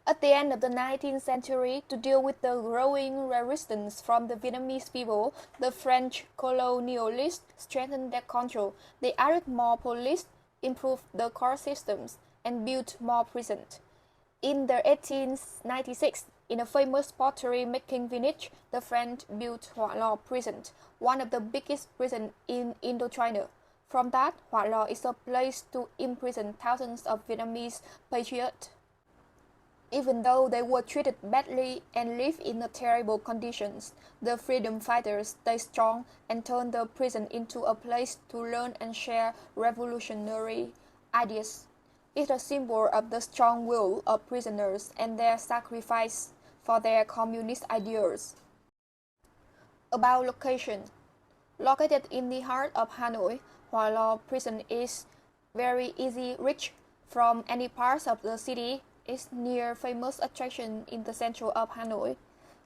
At the end of the 19th century, to deal with the growing resistance from the Vietnamese people, the French colonialists strengthened their control. They added more police, improved the court systems, and built more prisons. In the 1896, in a famous pottery-making village, the French built Hoa Lo Prison, one of the biggest prisons in Indochina. From that, Hoa Lo is a place to imprison thousands of Vietnamese patriots. Even though they were treated badly and lived in terrible conditions, the freedom fighters stayed strong and turned the prison into a place to learn and share revolutionary ideas. It is a symbol of the strong will of prisoners and their sacrifice for their communist ideals. About location. Located in the heart of Hanoi, Hoa Lo Prison is very easy reach from any parts of the city. Is near famous attraction in the center of Hanoi,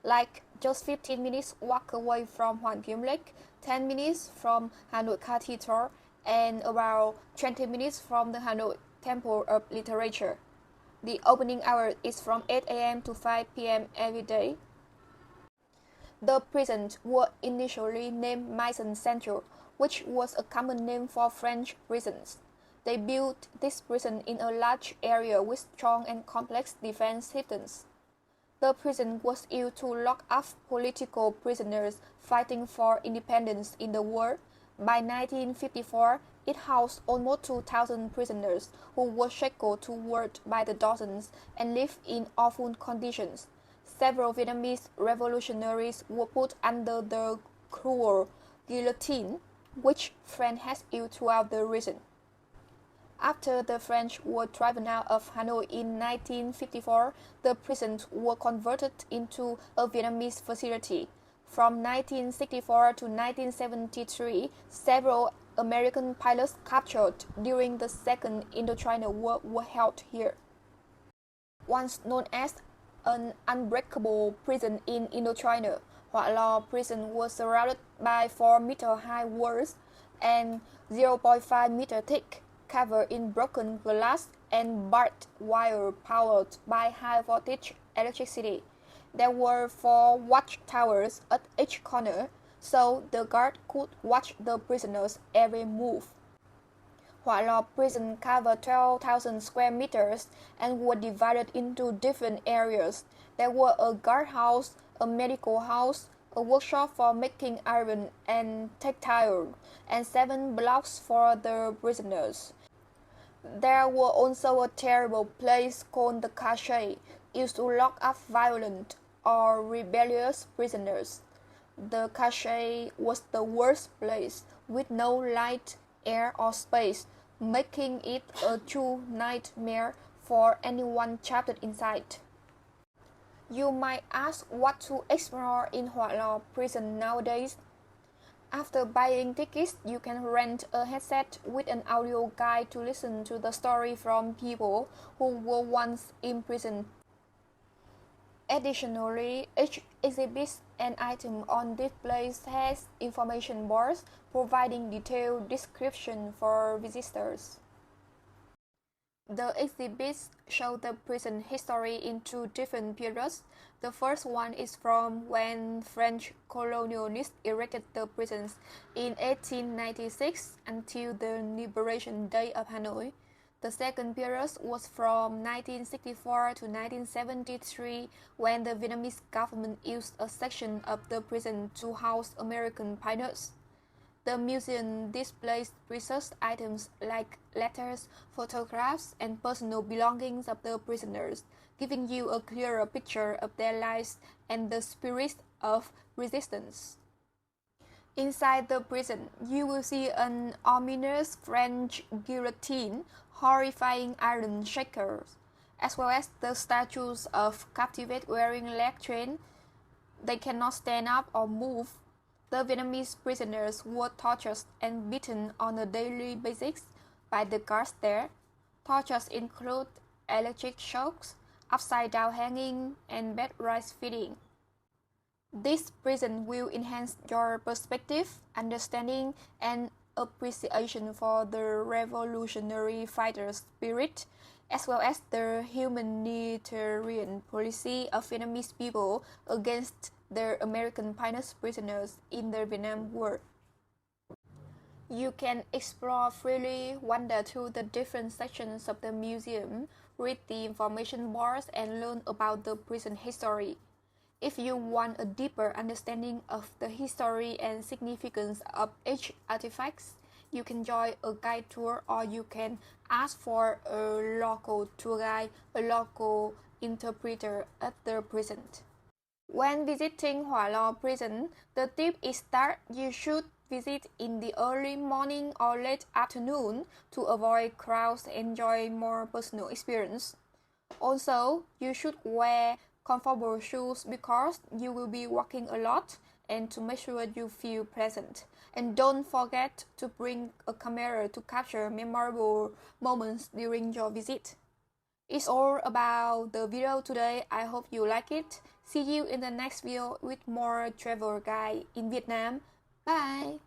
like just 15 minutes walk away from Hoàn Kiếm Lake, 10 minutes from Hanoi Cathedral, and about 20 minutes from the Hanoi Temple of Literature. The opening hour is from 8 a.m. to 5 p.m. every day. The prisons were initially named Maison Central, which was a common name for French prisons. They built this prison in a large area with strong and complex defense systems. The prison was used to lock up political prisoners fighting for independence in the war. By 1954, it housed almost 2,000 prisoners who were shackled to work by the dozens and lived in awful conditions. Several Vietnamese revolutionaries were put under the cruel guillotine, which France has used throughout the region. After the French were driven out of Hanoi in 1954, the prisons were converted into a Vietnamese facility. From 1964 to 1973, several American pilots captured during the Second Indochina War were held here. Once known as an unbreakable prison in Indochina, Hoa Lo Prison was surrounded by 4-meter-high walls and 0.5-meter thick, covered in broken glass and barbed wire powered by high-voltage electricity. There were 4 watchtowers at each corner, so the guard could watch the prisoners' every move. Hoa Lo Prison covered 12,000 square meters and were divided into different areas. There were a guardhouse, a medical house, a workshop for making iron and textile, and 7 blocks for the prisoners. There was also a terrible place called the Cache, used to lock up violent or rebellious prisoners. The Cache was the worst place, with no light, air, or space, making it a true nightmare for anyone trapped inside. You might ask what to explore in Hoa Lo Prison nowadays. After buying tickets, you can rent a headset with an audio guide to listen to the story from people who were once imprisoned. Additionally, each exhibit and item on this place has information boards providing detailed description for visitors. The exhibits show the prison history in 2 different periods. The first one is from when French colonialists erected the prisons in 1896 until the Liberation Day of Hanoi. The second period was from 1964 to 1973, when the Vietnamese government used a section of the prison to house American pilots. The museum displays precious items like letters, photographs, and personal belongings of the prisoners, giving you a clearer picture of their lives and the spirit of resistance. Inside the prison, you will see an ominous French guillotine, horrifying iron shakers, as well as the statues of captives wearing leg chains. They cannot stand up or move. The Vietnamese prisoners were tortured and beaten on a daily basis by the guards there. Tortures include electric shocks, upside-down hanging, and bed rest feeding. This prison will enhance your perspective, understanding, and appreciation for the revolutionary fighter spirit. as well as the humanitarian policy of Vietnamese people against their American prisoners in the Vietnam War. You can explore freely, wander through the different sections of the museum, read the information boards, and learn about the prison history. If you want a deeper understanding of the history and significance of each artifact, you can join a guide tour, or you can ask for a local tour guide, a local interpreter at the prison. When visiting Hoa Lo Prison, the tip is that you should visit in the early morning or late afternoon to avoid crowds and enjoy more personal experience. Also, you should wear comfortable shoes because you will be walking a lot, and to make sure you feel pleasant. And don't forget to bring a camera to capture memorable moments during your visit. It's all about the video today. I hope you like it. See you in the next video with more travel guide in Vietnam. Bye!